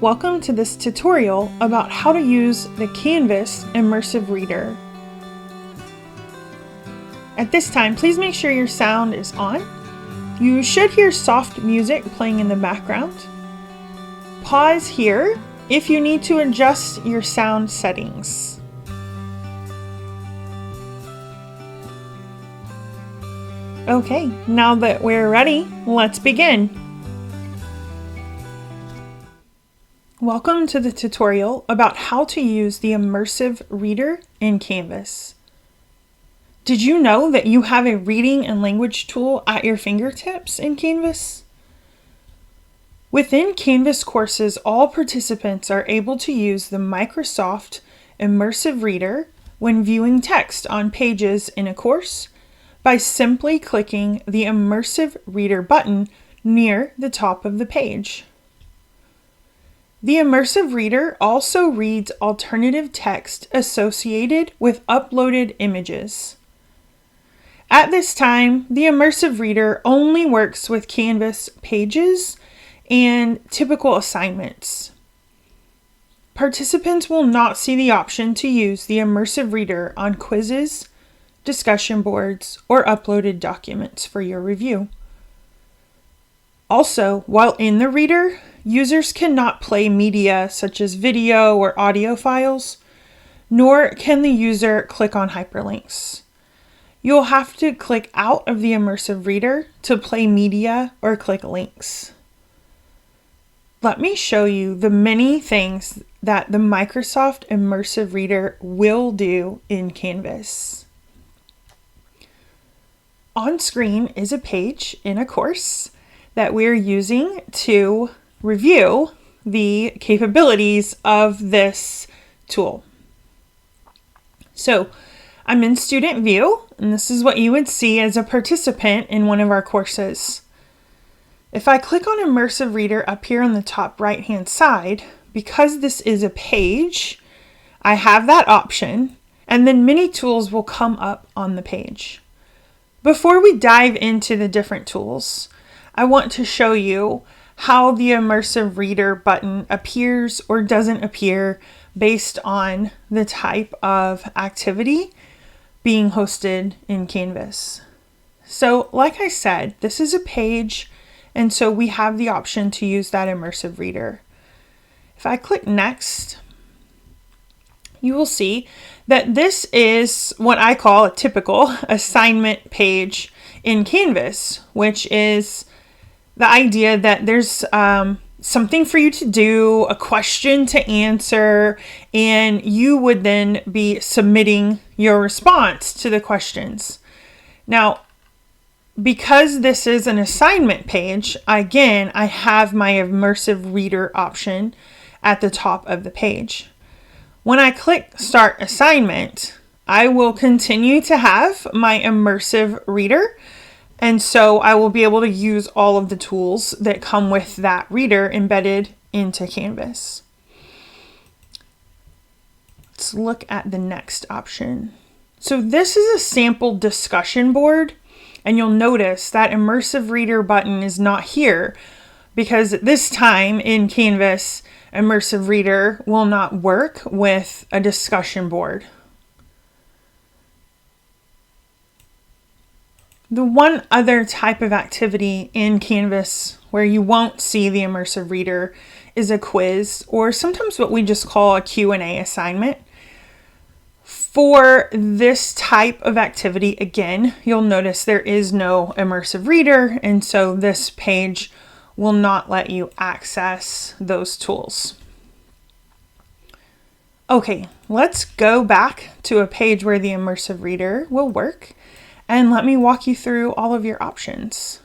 Welcome to this tutorial about how to use the Canvas Immersive Reader. At this time, please make sure your sound is on. You should hear soft music playing in the background. Pause here if you need to adjust your sound settings. Okay, now that we're ready, let's begin. Welcome to the tutorial about how to use the Immersive Reader in Canvas. Did you know that you have a reading and language tool at your fingertips in Canvas? Within Canvas courses, all participants are able to use the Microsoft Immersive Reader when viewing text on pages in a course by simply clicking the Immersive Reader button near the top of the page. The Immersive Reader also reads alternative text associated with uploaded images. At this time, the Immersive Reader only works with Canvas pages and typical assignments. Participants will not see the option to use the Immersive Reader on quizzes, discussion boards, or uploaded documents for your review. Also, while in the reader, users cannot play media such as video or audio files, nor can the user click on hyperlinks. You'll have to click out of the Immersive Reader to play media or click links. Let me show you the many things that the Microsoft Immersive Reader will do in Canvas. On screen is a page in a course that we're using to review the capabilities of this tool. So I'm in student view, and this is what you would see as a participant in one of our courses. If I click on Immersive Reader up here on the top right hand side, because this is a page, I have that option, and then many tools will come up on the page. Before we dive into the different tools, I want to show you how the Immersive Reader button appears or doesn't appear based on the type of activity being hosted in Canvas. So, like I said, this is a page, and so we have the option to use that Immersive Reader. If I click Next, you will see that this is what I call a typical assignment page in Canvas, which is the idea that there's something for you to do, a question to answer, and you would then be submitting your response to the questions. Now, because this is an assignment page, again, I have my Immersive Reader option at the top of the page. When I click Start Assignment, I will continue to have my Immersive Reader, and so I will be able to use all of the tools that come with that reader embedded into Canvas. Let's look at the next option. So this is a sample discussion board, and you'll notice that Immersive Reader button is not here because at this time in Canvas, Immersive Reader will not work with a discussion board. The one other type of activity in Canvas where you won't see the Immersive Reader is a quiz, or sometimes what we just call a Q&A assignment. For this type of activity, again, you'll notice there is no Immersive Reader, and so this page will not let you access those tools. Okay, let's go back to a page where the Immersive Reader will work. And let me walk you through all of your options.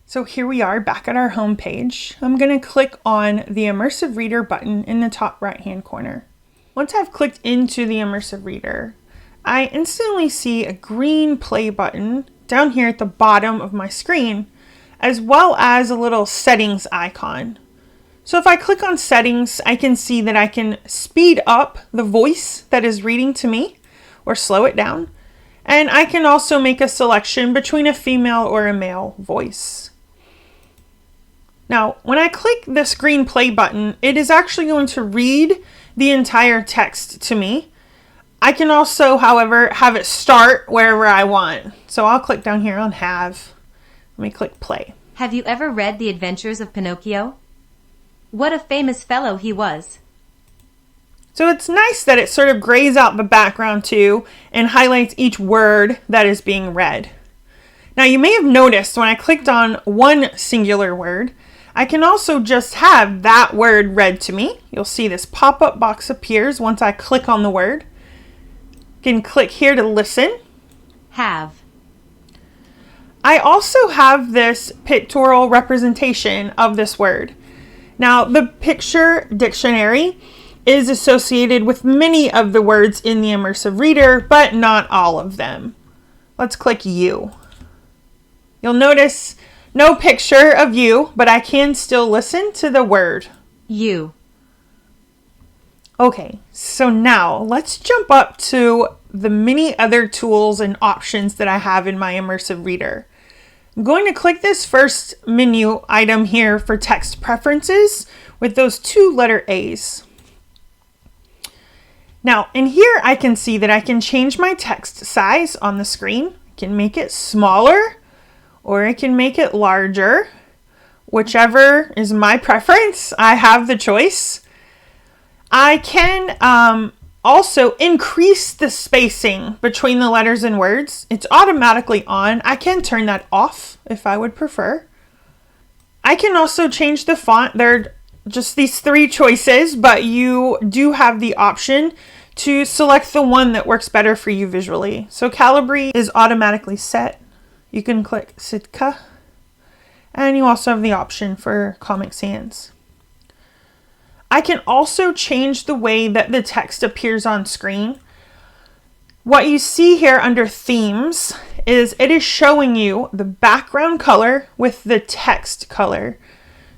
So here we are back at our home page. I'm going to click on the Immersive Reader button in the top right hand corner. Once I've clicked into the Immersive Reader, I instantly see a green play button down here at the bottom of my screen, as well as a little settings icon. So if I click on settings, I can see that I can speed up the voice that is reading to me or slow it down. And I can also make a selection between a female or a male voice. Now, when I click this green play button, it is actually going to read the entire text to me. I can also, however, have it start wherever I want. So I'll click down here on have. Let me click play. Have you ever read The Adventures of Pinocchio? What a famous fellow he was. So it's nice that it sort of grays out the background too and highlights each word that is being read. Now you may have noticed when I clicked on one singular word, I can also just have that word read to me. You'll see this pop-up box appears once I click on the word. You can click here to listen. Have. I also have this pictorial representation of this word. Now the picture dictionary is associated with many of the words in the Immersive Reader, but not all of them. Let's click you. You'll notice no picture of you, but I can still listen to the word. You. Okay, so now let's jump up to the many other tools and options that I have in my Immersive Reader. I'm going to click this first menu item here for text preferences with those two letter A's. Now, in here, I can see that I can change my text size on the screen. I can make it smaller or I can make it larger. Whichever is my preference, I have the choice. I can also increase the spacing between the letters and words. It's automatically on. I can turn that off if I would prefer. I can also change the font. There are just these three choices, but you do have the option to select the one that works better for you visually. So Calibri is automatically set. You can click Sitka, and you also have the option for Comic Sans. I can also change the way that the text appears on screen. What you see here under themes is it is showing you the background color with the text color.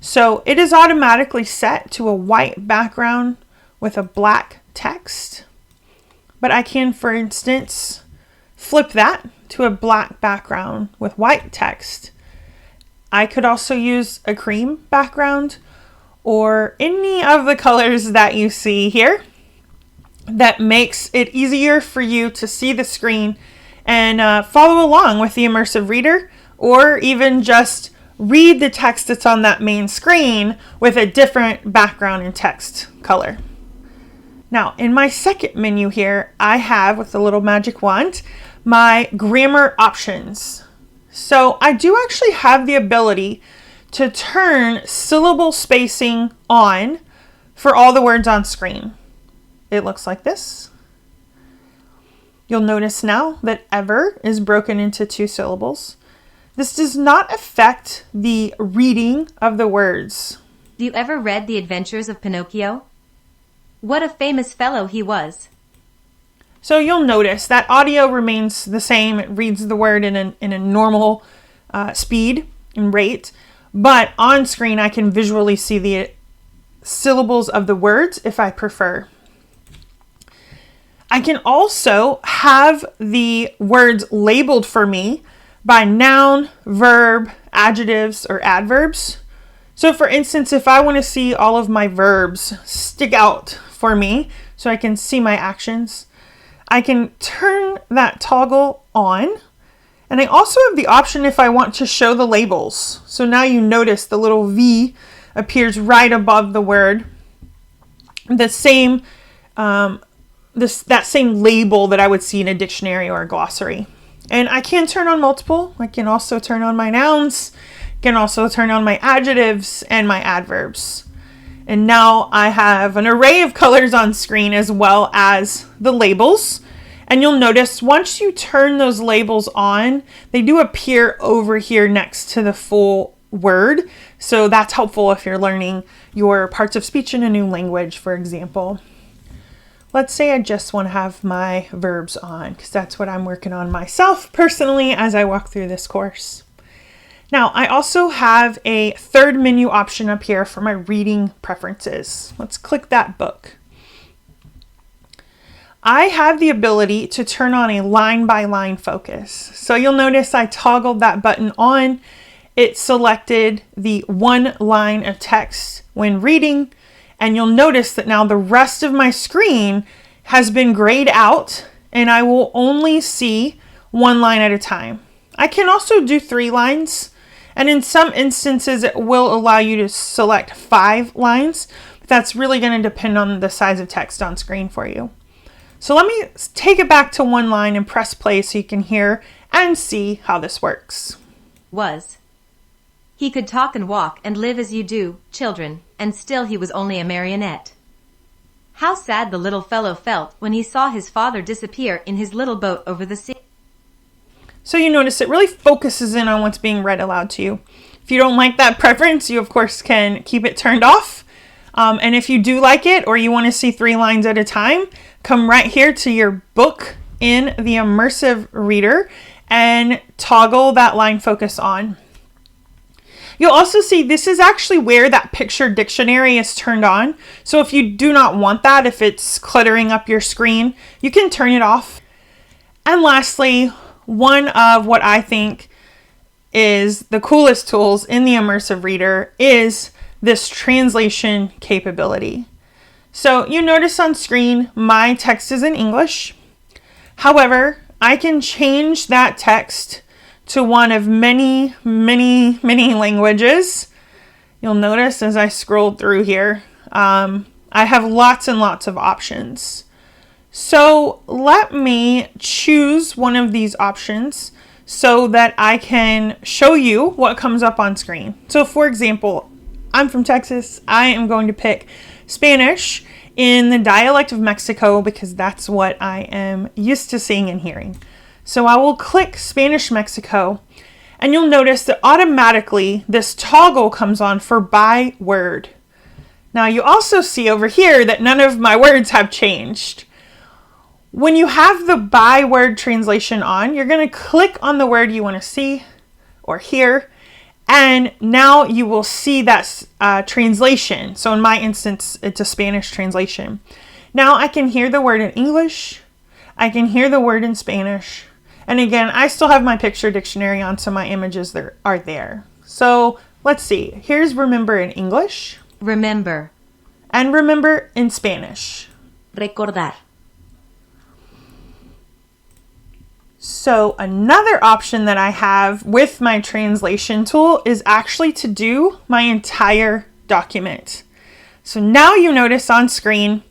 So it is automatically set to a white background with a black text. But I can, for instance, flip that to a black background with white text. I could also use a cream background or any of the colors that you see here that makes it easier for you to see the screen and follow along with the Immersive Reader, or even just read the text that's on that main screen with a different background and text color. Now, in my second menu here, I have, with the little magic wand, my grammar options. So I do actually have the ability to turn syllable spacing on for all the words on screen. It looks like this. You'll notice now that ever is broken into 2 syllables. This does not affect the reading of the words. Have you ever read The Adventures of Pinocchio? What a famous fellow he was. So you'll notice that audio remains the same. It reads the word in a normal speed and rate. But on screen, I can visually see the syllables of the words if I prefer. I can also have the words labeled for me by noun, verb, adjectives, or adverbs. So for instance, if I want to see all of my verbs stick out for me so I can see my actions, I can turn that toggle on. And I also have the option if I want to show the labels. So now you notice the little V appears right above the word. The same, that same label that I would see in a dictionary or a glossary. And I can turn on multiple. I can also turn on my nouns. I can also turn on my adjectives and my adverbs. And now I have an array of colors on screen as well as the labels. And you'll notice once you turn those labels on, they do appear over here next to the full word. So that's helpful if you're learning your parts of speech in a new language, for example. Let's say I just want to have my verbs on, because that's what I'm working on myself personally as I walk through this course. Now, I also have a third menu option up here for my reading preferences. Let's click that book. I have the ability to turn on a line-by-line focus. So you'll notice I toggled that button on. it selected the one line of text when reading, and you'll notice that now the rest of my screen has been grayed out and I will only see one line at a time. I can also do 3 lines, and in some instances it will allow you to select 5 lines, but that's really going to depend on the size of text on screen for you. So let me take it back to 1 line and press play so you can hear and see how this works. Was. He could talk and walk and live as you do, children, and still he was only a marionette. How sad the little fellow felt when he saw his father disappear in his little boat over the sea. So you notice it really focuses in on what's being read aloud to you. If you don't like that preference, you of course can keep it turned off. And if you do like it, or you want to see 3 lines at a time, come right here to your book in the Immersive Reader and toggle that line focus on. You'll also see this is actually where that picture dictionary is turned on. So if you do not want that, if it's cluttering up your screen, you can turn it off. And lastly, one of what I think is the coolest tools in the Immersive Reader is this translation capability. So you notice on screen, my text is in English. However, I can change that text to one of many languages. You'll notice as I scroll through here, I have lots and lots of options. So let me choose one of these options so that I can show you what comes up on screen. So for example, I'm from Texas. I am going to pick Spanish in the dialect of Mexico because that's what I am used to seeing and hearing. So I will click Spanish Mexico, and you'll notice that automatically this toggle comes on for by word. Now you also see over here that none of my words have changed. When you have the by word translation on, you're going to click on the word you want to see or hear, and now you will see that translation. So in my instance, it's a Spanish translation. Now I can hear the word in English, I can hear the word in Spanish, and again, I still have my picture dictionary on, so my images are there. So let's see. Here's remember in English. Remember. And remember in Spanish. Recordar. So another option that I have with my translation tool is actually to do my entire document. So now you notice on screen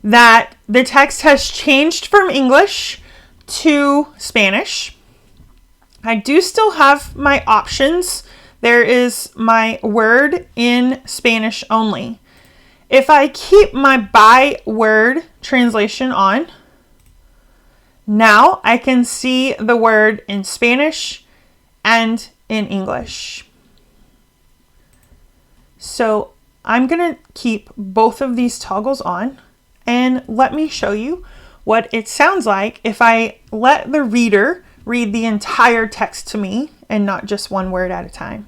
that the text has changed from English to Spanish. I do still have my options. There is my word in Spanish only. If I keep my by word translation on, now I can see the word in Spanish and in English. So I'm going to keep both of these toggles on, and let me show you what it sounds like if I let the reader read the entire text to me and not just one word at a time.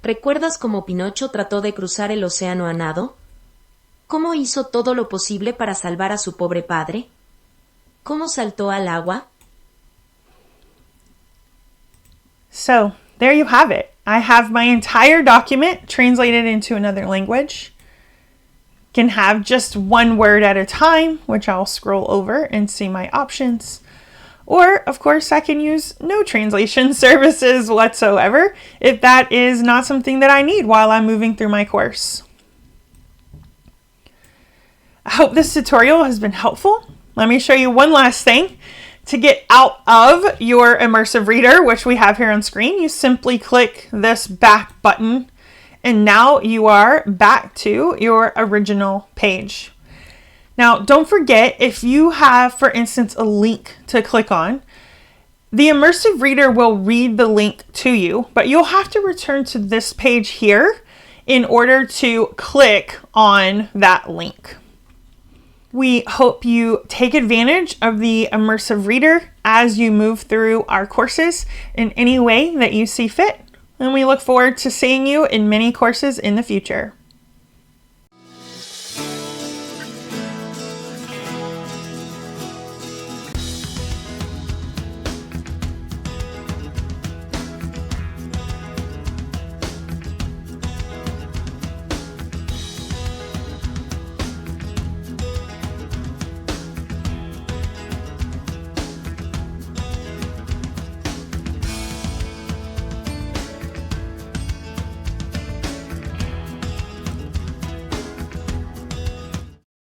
¿Recuerdas cómo Pinocho trató de cruzar el océano a nado? ¿Cómo hizo todo lo posible para salvar a su pobre padre? ¿Cómo saltó al agua? So there you have it. I have my entire document translated into another language. Can have just one word at a time, which I'll scroll over and see my options. Or, of course, I can use no translation services whatsoever if that is not something that I need while I'm moving through my course. I hope this tutorial has been helpful. Let me show you one last thing. To get out of your Immersive Reader, which we have here on screen, you simply click this back button, and now you are back to your original page. Now, don't forget, if you have, for instance, a link to click on, the Immersive Reader will read the link to you, but you'll have to return to this page here in order to click on that link. We hope you take advantage of the Immersive Reader as you move through our courses in any way that you see fit. And we look forward to seeing you in many courses in the future.